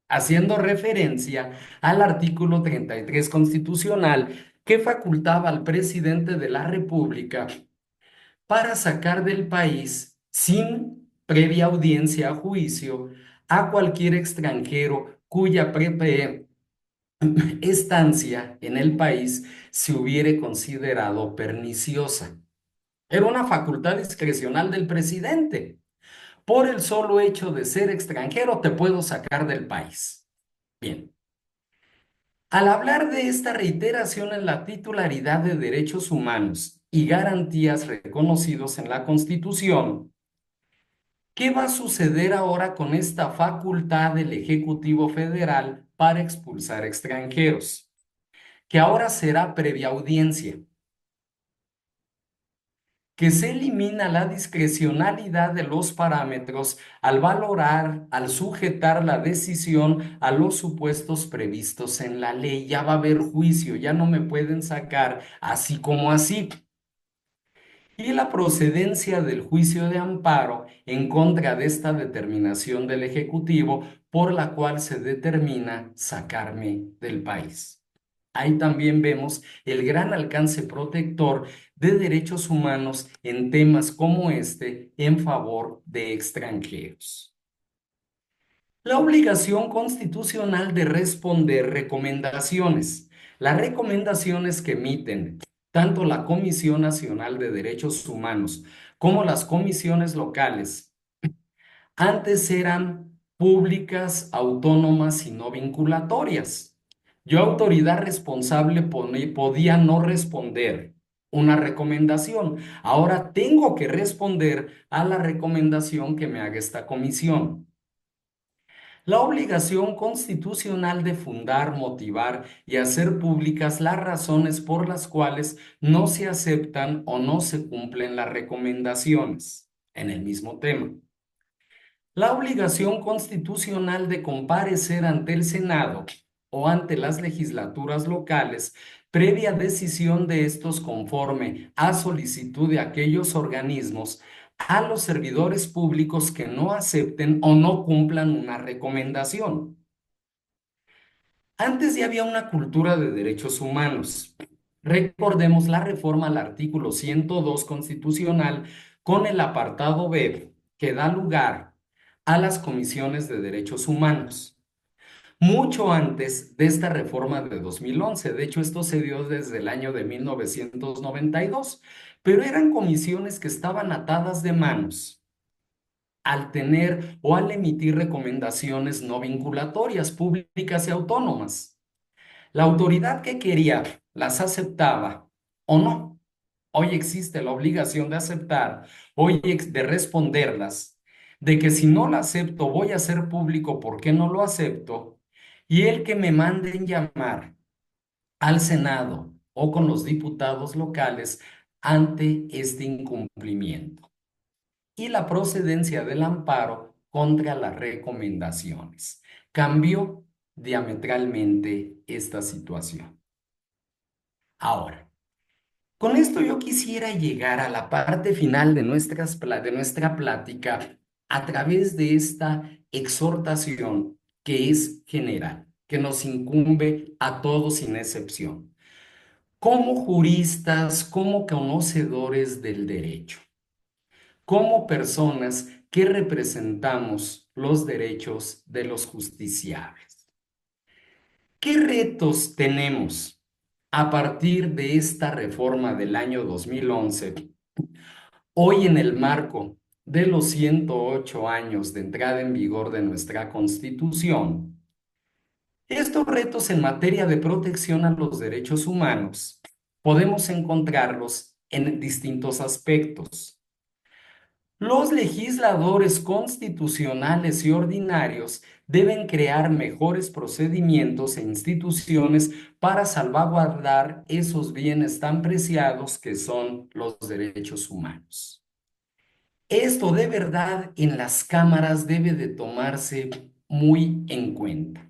haciendo referencia al artículo 33 constitucional que facultaba al presidente de la República para sacar del país sin previa audiencia a juicio a cualquier extranjero cuya estancia en el país se hubiere considerado perniciosa. Era una facultad discrecional del presidente. Por el solo hecho de ser extranjero te puedo sacar del país. Bien. Al hablar de esta reiteración en la titularidad de derechos humanos y garantías reconocidos en la Constitución, ¿qué va a suceder ahora con esta facultad del Ejecutivo Federal para expulsar extranjeros? Que ahora será previa audiencia, que se elimina la discrecionalidad de los parámetros al valorar, al sujetar la decisión a los supuestos previstos en la ley. Ya va a haber juicio, ya no me pueden sacar así como así. y la procedencia del juicio de amparo en contra de esta determinación del Ejecutivo por la cual se determina sacarme del país. Ahí también vemos el gran alcance protector de derechos humanos en temas como este en favor de extranjeros. La obligación constitucional de responder recomendaciones. Las recomendaciones que emiten tanto la Comisión Nacional de Derechos Humanos como las comisiones locales antes eran públicas, autónomas y no vinculatorias. Yo, autoridad responsable, podía no responder una recomendación. Ahora tengo que responder a la recomendación que me haga esta comisión. La obligación constitucional de fundar, motivar y hacer públicas las razones por las cuales no se aceptan o no se cumplen las recomendaciones en el mismo tema. La obligación constitucional de comparecer ante el Senado o ante las legislaturas locales previa decisión de estos conforme a solicitud de aquellos organismos a los servidores públicos que no acepten o no cumplan una recomendación. Antes ya había una cultura de derechos humanos. Recordemos la reforma al artículo 102 constitucional con el apartado B que da lugar a las comisiones de derechos humanos. Mucho antes de esta reforma de 2011, de hecho esto se dio desde el año de 1992, pero eran comisiones que estaban atadas de manos al tener o al emitir recomendaciones no vinculatorias, públicas y autónomas. La autoridad que quería las aceptaba o no. Hoy existe la obligación de aceptar, hoy de responderlas, de que si no la acepto voy a hacer público por qué no lo acepto, y el que me manden llamar al Senado o con los diputados locales ante este incumplimiento y la procedencia del amparo contra las recomendaciones. Cambió diametralmente esta situación. Ahora, con esto yo quisiera llegar a la parte final de nuestra plática a través de esta exhortación que es general, que nos incumbe a todos sin excepción, como juristas, como conocedores del derecho, como personas que representamos los derechos de los justiciables. ¿Qué retos tenemos a partir de esta reforma del año 2011, hoy en el marco de los 108 años de entrada en vigor de nuestra Constitución? Estos retos en materia de protección a los derechos humanos podemos encontrarlos en distintos aspectos. Los legisladores constitucionales y ordinarios deben crear mejores procedimientos e instituciones para salvaguardar esos bienes tan preciados que son los derechos humanos. Esto de verdad en las cámaras debe de tomarse muy en cuenta.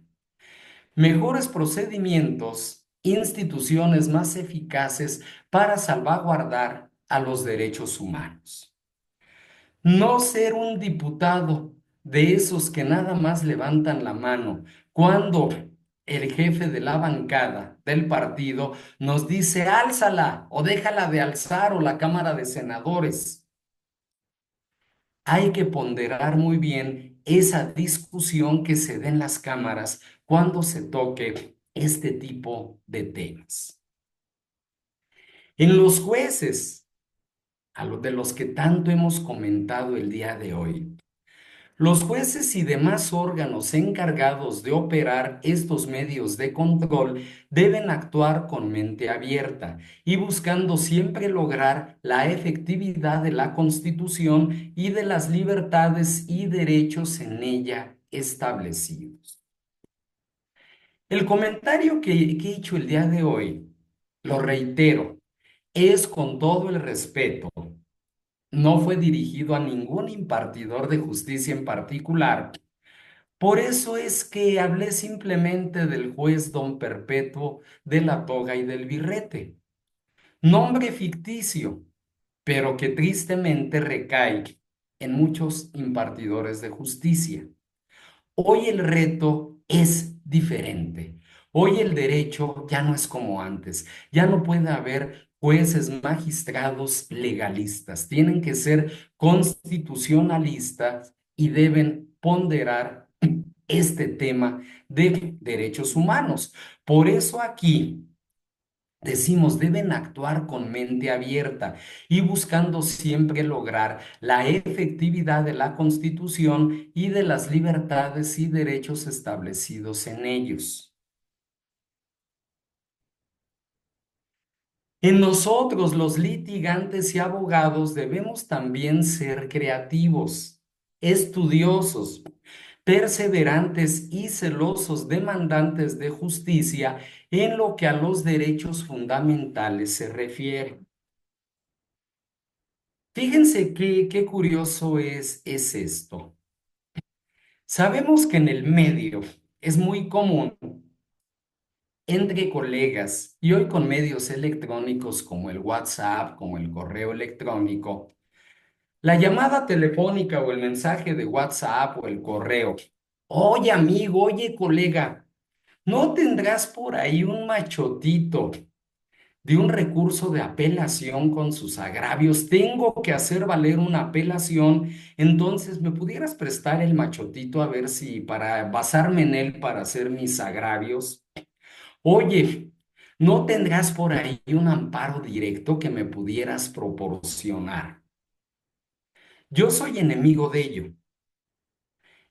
Mejores procedimientos, instituciones más eficaces para salvaguardar a los derechos humanos. No ser un diputado de esos que nada más levantan la mano cuando el jefe de la bancada del partido nos dice álzala o déjala de alzar o la Cámara de Senadores. Hay que ponderar muy bien esa discusión que se dé en las cámaras cuando se toque este tipo de temas. En los jueces, de los que tanto hemos comentado el día de hoy, los jueces y demás órganos encargados de operar estos medios de control deben actuar con mente abierta y buscando siempre lograr la efectividad de la Constitución y de las libertades y derechos en ella establecidos. El comentario que he hecho el día de hoy, lo reitero, es con todo el respeto. No fue dirigido a ningún impartidor de justicia en particular. Por eso es que hablé simplemente del juez don Perpetuo de la Toga y del Birrete. Nombre ficticio, pero que tristemente recae en muchos impartidores de justicia. Hoy el reto es diferente. Hoy el derecho ya no es como antes. Ya no puede haber jueces, magistrados legalistas. Tienen que ser constitucionalistas y deben ponderar este tema de derechos humanos. Por eso aquí decimos, deben actuar con mente abierta y buscando siempre lograr la efectividad de la Constitución y de las libertades y derechos establecidos en ellos. En nosotros, los litigantes y abogados, debemos también ser creativos, estudiosos, perseverantes y celosos demandantes de justicia en lo que a los derechos fundamentales se refiere. Fíjense qué curioso es esto. Sabemos que en el medio es muy común entre colegas y hoy con medios electrónicos como el WhatsApp, como el correo electrónico, la llamada telefónica o el mensaje de WhatsApp o el correo. Oye amigo, oye colega, ¿no tendrás por ahí un machotito de un recurso de apelación con sus agravios? Tengo que hacer valer una apelación, entonces ¿me pudieras prestar el machotito a ver si para basarme en él para hacer mis agravios? Oye, ¿no tendrás por ahí un amparo directo que me pudieras proporcionar? Yo soy enemigo de ello.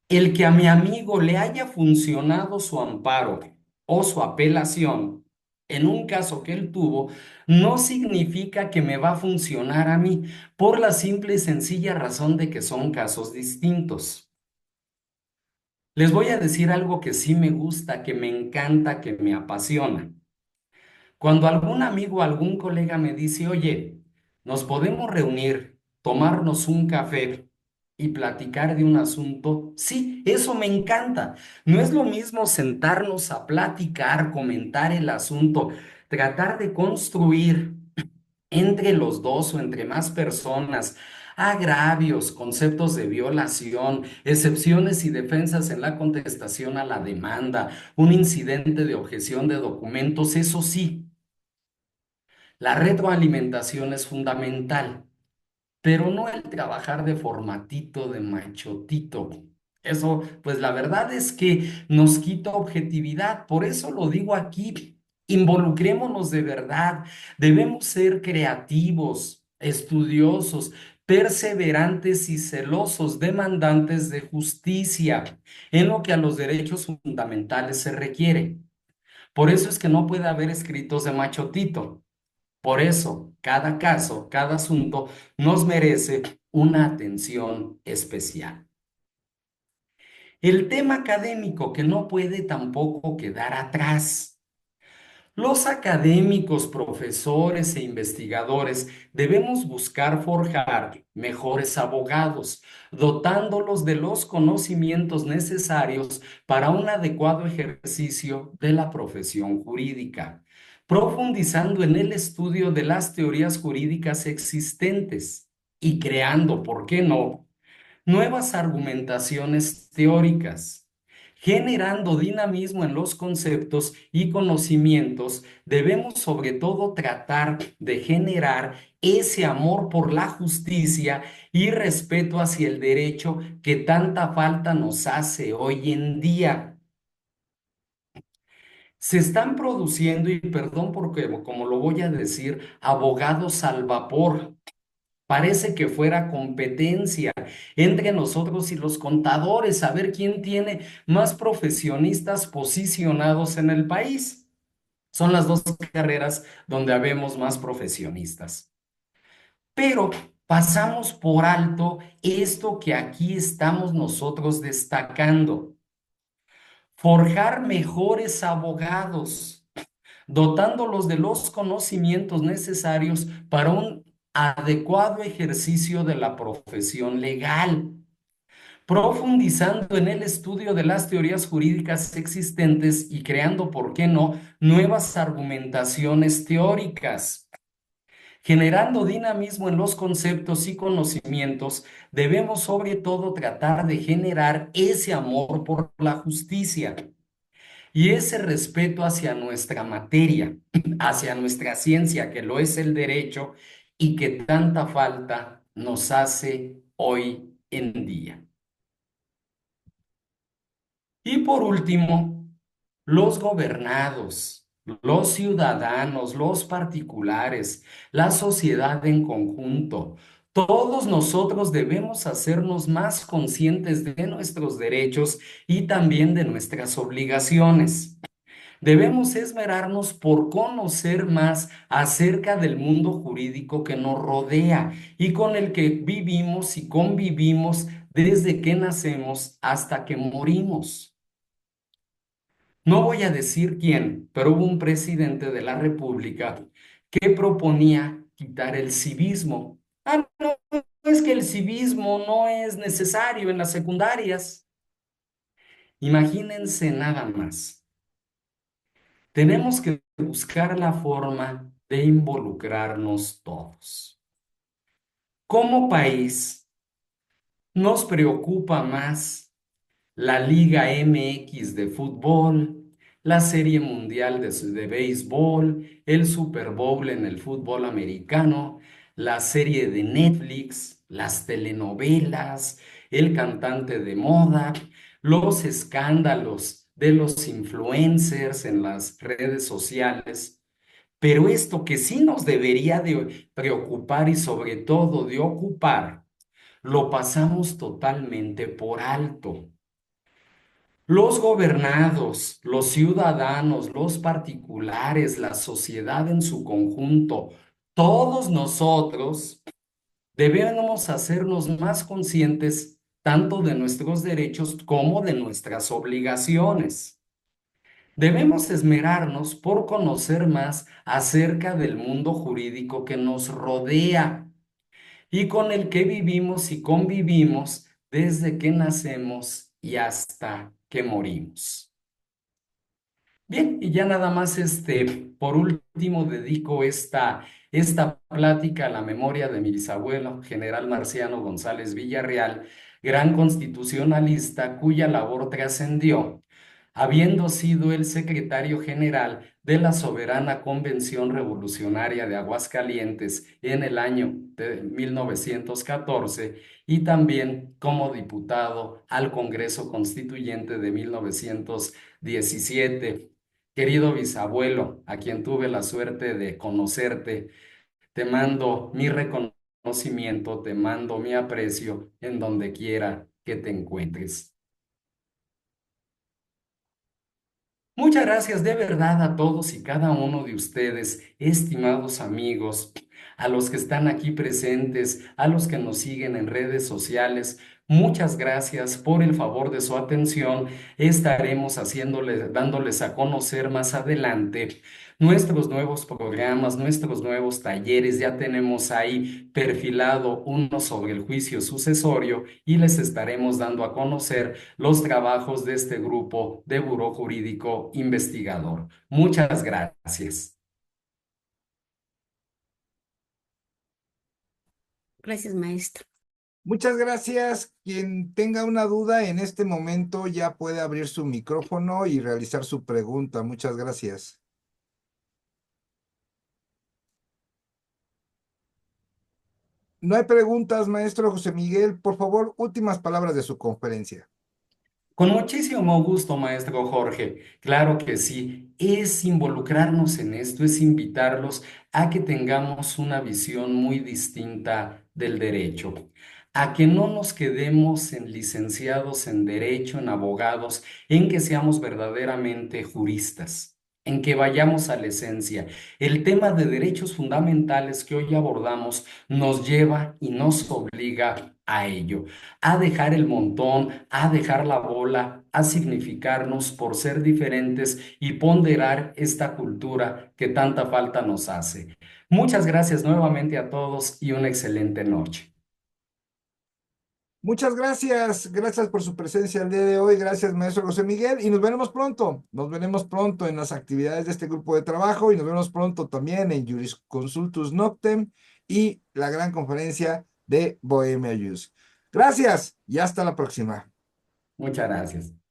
El que a mi amigo le haya funcionado su amparo o su apelación en un caso que él tuvo, no significa que me va a funcionar a mí, por la simple y sencilla razón de que son casos distintos. Les voy a decir algo que sí me gusta, que me encanta, que me apasiona. Cuando algún amigo o algún colega me dice, oye, nos podemos reunir, tomarnos un café y platicar de un asunto, sí, eso me encanta. No es lo mismo sentarnos a platicar, comentar el asunto, tratar de construir entre los dos o entre más personas agravios, conceptos de violación, excepciones y defensas en la contestación a la demanda, un incidente de objeción de documentos, eso sí. La retroalimentación es fundamental, pero no el trabajar de formatito, de machotito. Eso, pues la verdad es que nos quita objetividad. Por eso lo digo aquí. Involucrémonos de verdad. Debemos ser creativos, estudiosos, perseverantes y celosos, demandantes de justicia en lo que a los derechos fundamentales se requiere. Por eso es que no puede haber escritos de machotito. Por eso, cada caso, cada asunto nos merece una atención especial. El tema académico que no puede tampoco quedar atrás. Los académicos, profesores e investigadores debemos buscar forjar mejores abogados, dotándolos de los conocimientos necesarios para un adecuado ejercicio de la profesión jurídica, profundizando en el estudio de las teorías jurídicas existentes y creando, ¿por qué no?, nuevas argumentaciones teóricas. Generando dinamismo en los conceptos y conocimientos, debemos sobre todo tratar de generar ese amor por la justicia y respeto hacia el derecho que tanta falta nos hace hoy en día. Se están produciendo, y perdón porque como lo voy a decir, abogados al vapor. Parece que fuera competencia entre nosotros y los contadores, a ver quién tiene más profesionistas posicionados en el país. Son las dos carreras donde habemos más profesionistas. Pero pasamos por alto esto que aquí estamos nosotros destacando. Forjar mejores abogados, dotándolos de los conocimientos necesarios para un adecuado ejercicio de la profesión legal, profundizando en el estudio de las teorías jurídicas existentes y creando, ¿por qué no?, nuevas argumentaciones teóricas. Generando dinamismo en los conceptos y conocimientos, debemos sobre todo tratar de generar ese amor por la justicia y ese respeto hacia nuestra materia, hacia nuestra ciencia, que lo es el derecho y que tanta falta nos hace hoy en día. Y por último, los gobernados, los ciudadanos, los particulares, la sociedad en conjunto, todos nosotros debemos hacernos más conscientes de nuestros derechos y también de nuestras obligaciones. Debemos esmerarnos por conocer más acerca del mundo jurídico que nos rodea y con el que vivimos y convivimos desde que nacemos hasta que morimos. No voy a decir quién, pero hubo un presidente de la República que proponía quitar el civismo. Ah, no, es que el civismo no es necesario en las secundarias. Imagínense nada más. Tenemos que buscar la forma de involucrarnos todos. Como país, nos preocupa más la Liga MX de fútbol, la Serie Mundial de béisbol, el Super Bowl en el fútbol americano, la serie de Netflix, las telenovelas, el cantante de moda, los escándalos de los influencers en las redes sociales. Pero esto que sí nos debería de preocupar y sobre todo de ocupar, lo pasamos totalmente por alto. Los gobernados, los ciudadanos, los particulares, la sociedad en su conjunto, todos nosotros debemos hacernos más conscientes tanto de nuestros derechos como de nuestras obligaciones. Debemos esmerarnos por conocer más acerca del mundo jurídico que nos rodea y con el que vivimos y convivimos desde que nacemos y hasta que morimos. Bien, y ya nada más, por último, dedico esta plática a la memoria de mi bisabuelo, general Marciano González Villarreal, gran constitucionalista cuya labor trascendió, habiendo sido el secretario general de la Soberana Convención Revolucionaria de Aguascalientes en el año de 1914 y también como diputado al Congreso Constituyente de 1917. Querido bisabuelo, a quien tuve la suerte de conocerte, te mando mi reconocimiento, te mando mi aprecio en donde quiera que te encuentres. Muchas gracias de verdad a todos y cada uno de ustedes, estimados amigos, a los que están aquí presentes, a los que nos siguen en redes sociales. Muchas gracias por el favor de su atención. Estaremos dándoles a conocer más adelante nuestros nuevos programas, nuestros nuevos talleres. Ya tenemos ahí perfilado uno sobre el juicio sucesorio y les estaremos dando a conocer los trabajos de este grupo de Buró Jurídico Investigador. Muchas gracias. Gracias, maestro. Muchas gracias. Quien tenga una duda en este momento ya puede abrir su micrófono y realizar su pregunta. Muchas gracias. No hay preguntas, maestro José Miguel. Por favor, últimas palabras de su conferencia. Con muchísimo gusto, maestro Jorge. Claro que sí, es involucrarnos en esto, es invitarlos a que tengamos una visión muy distinta del derecho, a que no nos quedemos en licenciados en derecho, en abogados, en que seamos verdaderamente juristas. En que vayamos a la esencia. El tema de derechos fundamentales que hoy abordamos nos lleva y nos obliga a ello, a dejar el montón, a dejar la bola, a significarnos por ser diferentes y ponderar esta cultura que tanta falta nos hace. Muchas gracias nuevamente a todos y una excelente noche. Muchas gracias por su presencia el día de hoy, gracias maestro José Miguel y nos veremos pronto en las actividades de este grupo de trabajo y nos vemos pronto también en Jurisconsultus Noctem y la gran conferencia de Bohemia Jus. Gracias y hasta la próxima. Muchas gracias.